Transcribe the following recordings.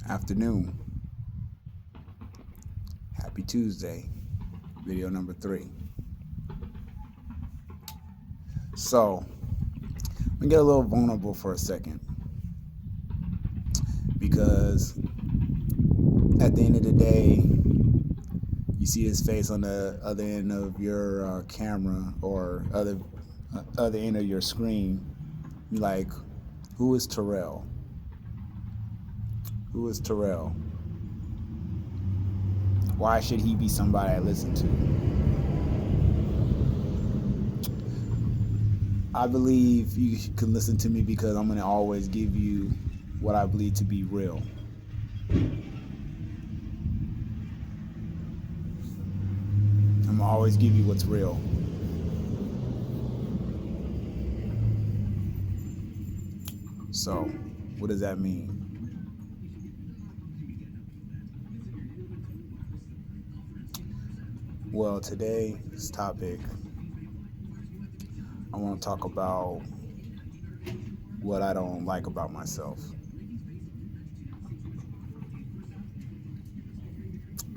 Afternoon. Happy Tuesday. Video number 3. So, I'm gonna get a little vulnerable for a second because at the end of the day, you see his face on the other end of your camera or other end of your screen. You're like, who is Terrell? Who is Terrell? Why should he be somebody I listen to? I believe you can listen to me because I'm going to always give you what I believe to be real. I'm going to always give you what's real. So, what does that mean? Well, today's topic, I want to talk about what I don't like about myself.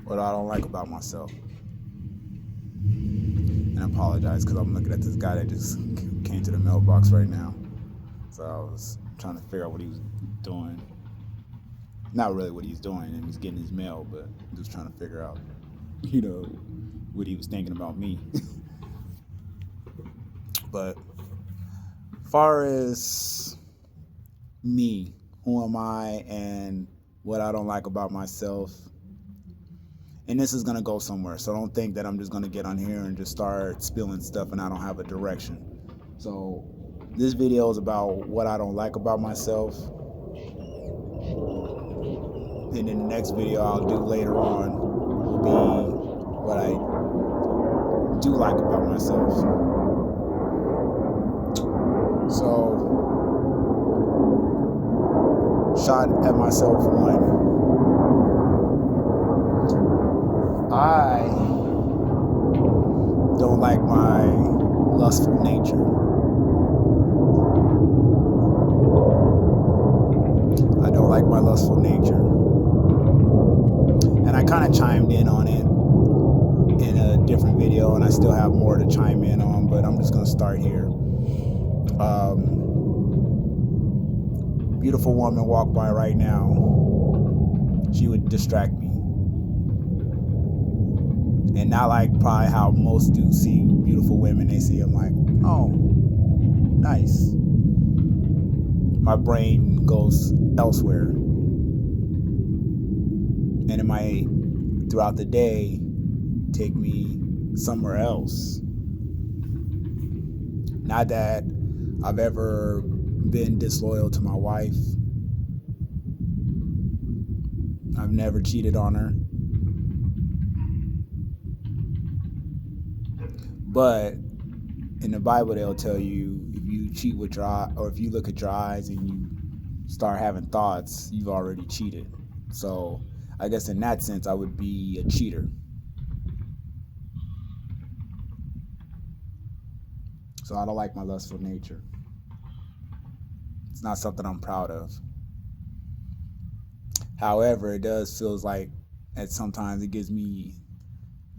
What I don't like about myself. And I apologize because I'm looking at this guy that just came to the mailbox right now. So I was trying to figure out what he was doing. Not really what he's doing, and he's getting his mail, but I'm just trying to figure out, what he was thinking about me. But far as me, who am I and what I don't like about myself, and this is going to go somewhere, so don't think that I'm just going to get on here and just start spilling stuff and I don't have a direction. So this video is about what I don't like about myself, and then the next video I'll do later on will be what I do like about myself. So, shot at myself one. I don't like my lustful nature. I don't like my lustful nature. And I kind of chimed in on it in a different video, and I still have more to chime in on, but I'm just going to start here. Beautiful woman walk by right now, she would distract me. And not like probably how most do see beautiful women. They see them like, oh, nice. My brain goes elsewhere. And it might, throughout the day, take me somewhere else. Not that I've ever been disloyal to my wife. I've never cheated on her. But in the Bible, they'll tell you if you cheat with your eye, or if you look at your eyes and you start having thoughts, you've already cheated. So I guess in that sense, I would be a cheater. So I don't like my lustful nature. It's not something I'm proud of. However, it does feels like that sometimes it gives me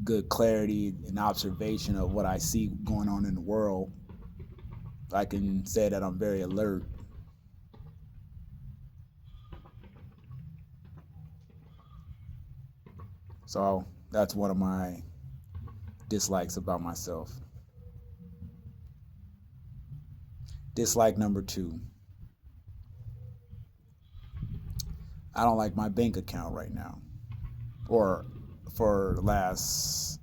good clarity and observation of what I see going on in the world. I can say that I'm very alert. So that's one of my dislikes about myself. Dislike number 2. I don't like my bank account right now. Or for the last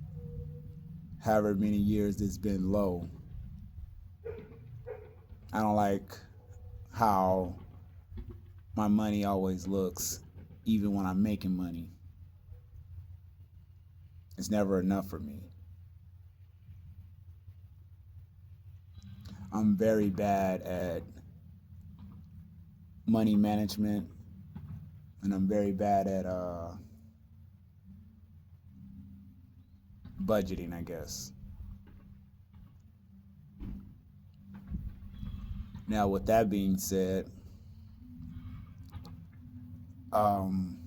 however many years it's been low. I don't like how my money always looks, even when I'm making money. It's never enough for me. I'm very bad at money management, and I'm very bad at budgeting, I guess. Now, with that being said, Um,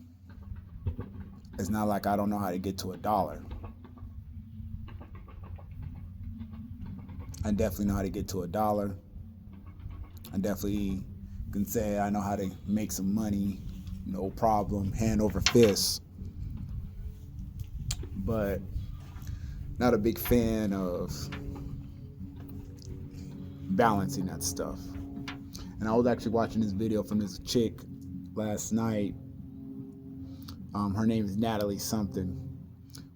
it's not like I don't know how to get to $1. I definitely know how to get to $1. I definitely can say I know how to make some money, no problem, hand over fist. But not a big fan of balancing that stuff. And I was actually watching this video from this chick last night. Her name is Natalie something.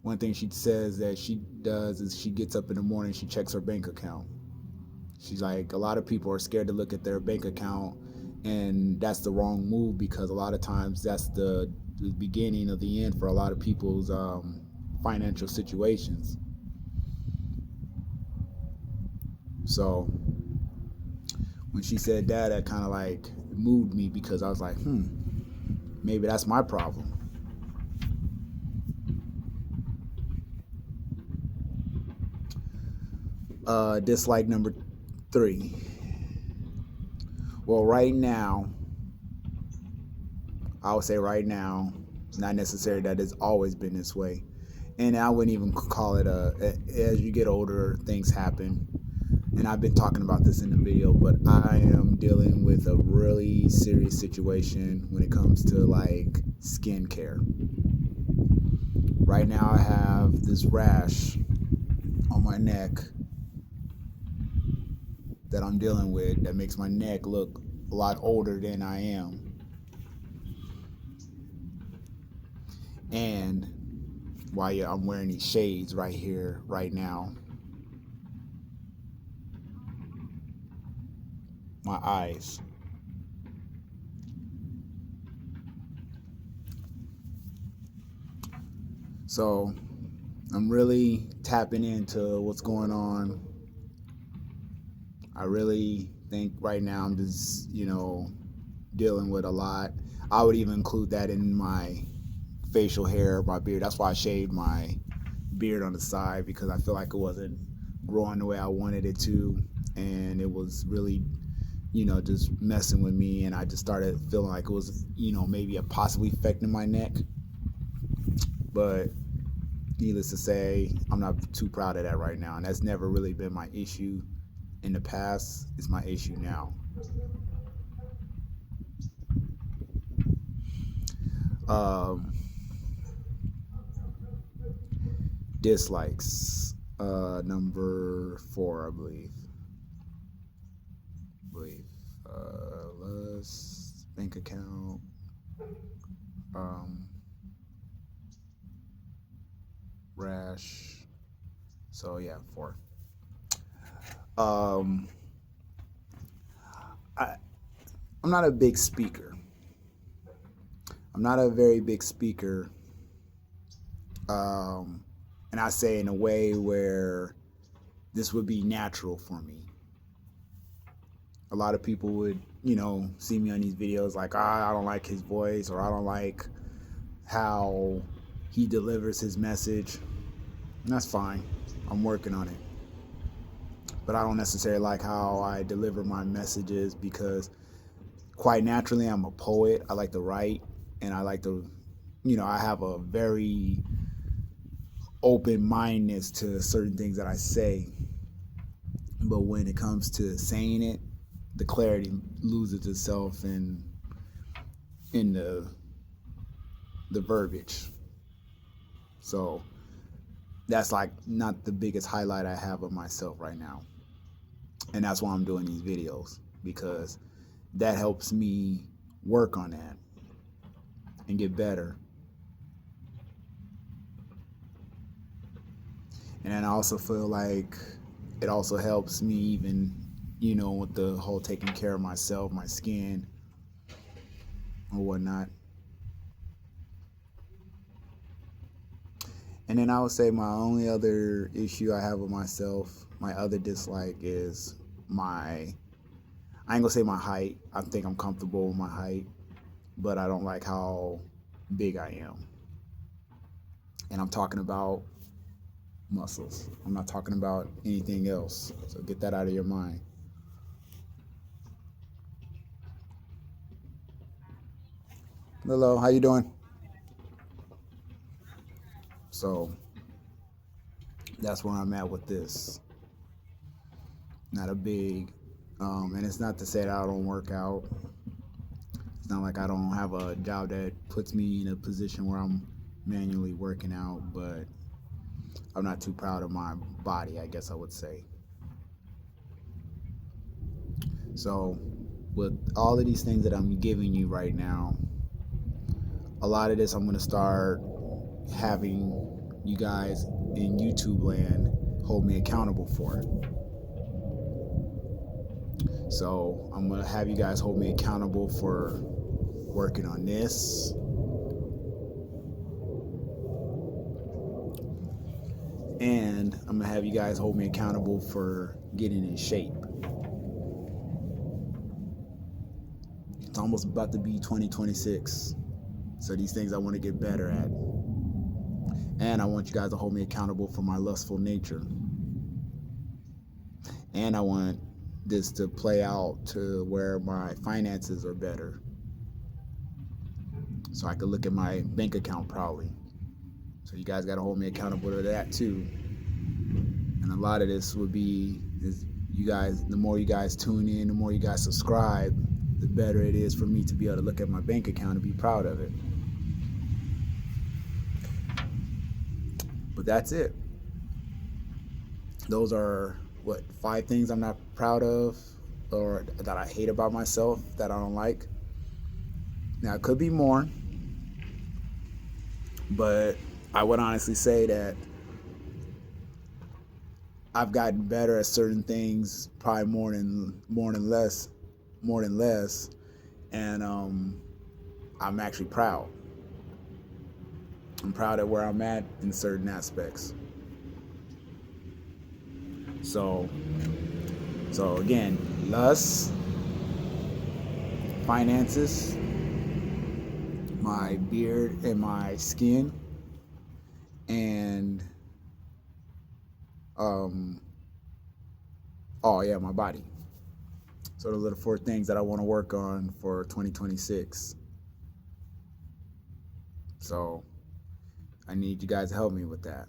One thing she says that she does is she gets up in the morning, she checks her bank account. She's like, a lot of people are scared to look at their bank account, and that's the wrong move, because a lot of times that's the beginning of the end for a lot of people's financial situations. So when she said that, that kind of like moved me, because I was like, maybe that's my problem. Dislike number 3. Well, right now, I would say right now, it's not necessary that it's always been this way. And I wouldn't even call it as you get older, things happen. And I've been talking about this in the video, but I am dealing with a really serious situation when it comes to like skincare. Right now I have this rash on my neck that I'm dealing with that makes my neck look a lot older than I am. And while I'm wearing these shades right here, right now, my eyes. So I'm really tapping into what's going on. I really think right now I'm just, dealing with a lot. I would even include that in my facial hair, my beard. That's why I shaved my beard on the side, because I feel like it wasn't growing the way I wanted it to. And it was really, just messing with me. And I just started feeling like it was, maybe possibly affecting my neck. But needless to say, I'm not too proud of that right now. And that's never really been my issue in the past. It's my issue now. Dislikes. Number 4, I believe. Lust, bank account. Rash. So yeah, 4. I'm not a big speaker. I'm not a very big speaker. And I say in a way where this would be natural for me. A lot of people would, see me on these videos like, I don't like his voice, or I don't like how he delivers his message. And that's fine. I'm working on it. But I don't necessarily like how I deliver my messages, because quite naturally I'm a poet. I like to write, and I like to, I have a very open-mindedness to certain things that I say. But when it comes to saying it, the clarity loses itself in the verbiage. So that's like not the biggest highlight I have of myself right now. And that's why I'm doing these videos, because that helps me work on that and get better. And then I also feel like it also helps me even, with the whole taking care of myself, my skin, or whatnot. And then I would say my only other issue I have with myself, my other dislike, is I ain't gonna say my height. I think I'm comfortable with my height, but I don't like how big I am. And I'm talking about muscles. I'm not talking about anything else. So get that out of your mind. Hello, how you doing? So that's where I'm at with this. Not a big, and it's not to say that I don't work out. It's not like I don't have a job that puts me in a position where I'm manually working out, but I'm not too proud of my body, I guess I would say. So, with all of these things that I'm giving you right now, a lot of this I'm going to start having you guys in YouTube land hold me accountable for it. So, I'm going to have you guys hold me accountable for working on this. And I'm going to have you guys hold me accountable for getting in shape. It's almost about to be 2026. So these things I want to get better at. And I want you guys to hold me accountable for my lustful nature. And I want this to play out to where my finances are better. So I can look at my bank account proudly. So you guys got to hold me accountable to that too. And a lot of this would be is you guys, the more you guys tune in, the more you guys subscribe, the better it is for me to be able to look at my bank account and be proud of it. But that's it. Those are, 5 things I'm not proud of or that I hate about myself that I don't like. Now, it could be more, but I would honestly say that I've gotten better at certain things, probably more than less, and I'm actually proud. I'm proud of where I'm at in certain aspects. So again, lust, finances, my beard and my skin, and my body. So those are the 4 things that I want to work on for 2026. So I need you guys to help me with that.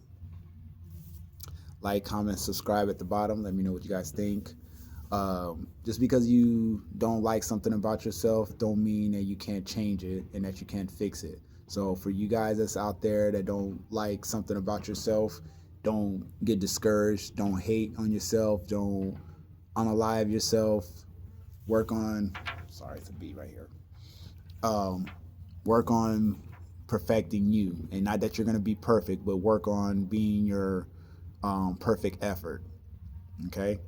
Like, comment, subscribe at the bottom. Let me know what you guys think. Just because you don't like something about yourself don't mean that you can't change it and that you can't fix it. So for you guys that's out there that don't like something about yourself, don't get discouraged. Don't hate on yourself. Don't unalive yourself. Work on, sorry, it's a beat right here. Work on perfecting you. And not that you're going to be perfect, but work on being your perfect effort. Okay?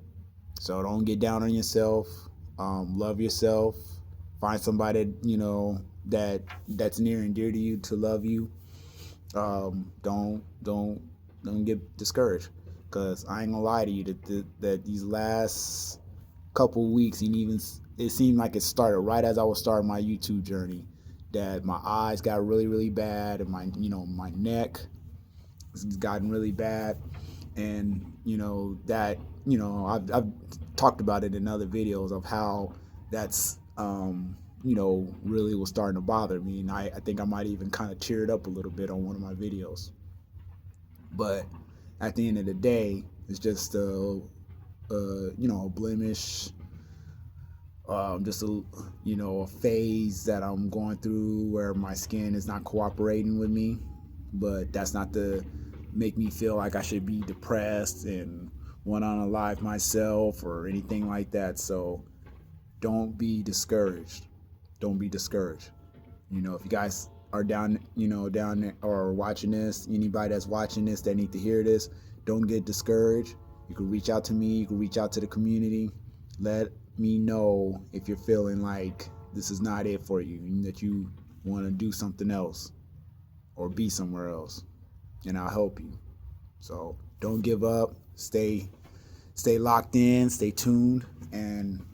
So don't get down on yourself. Love yourself. Find somebody, that's near and dear to you to love you. Don't get discouraged, because I ain't gonna lie to you that these last couple weeks, and even it seemed like it started right as I was starting my YouTube journey, that my eyes got really, really bad, and my neck has gotten really bad, and I've talked about it in other videos of how that's really was starting to bother me, and I think I might even kind of cheered up a little bit on one of my videos. But at the end of the day, it's just a blemish, just a phase that I'm going through where my skin is not cooperating with me. But that's not to make me feel like I should be depressed and want to unalive myself or anything like that. So don't be discouraged. Don't be discouraged. If you guys are down there or watching this, anybody that's watching this that need to hear this, don't get discouraged. You can reach out to me. You can reach out to the community. Let me know if you're feeling like this is not it for you and that you want to do something else or be somewhere else, and I'll help you. So don't give up. Stay locked in. Stay tuned, and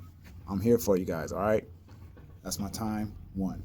I'm here for you guys. All right. That's my time. 1.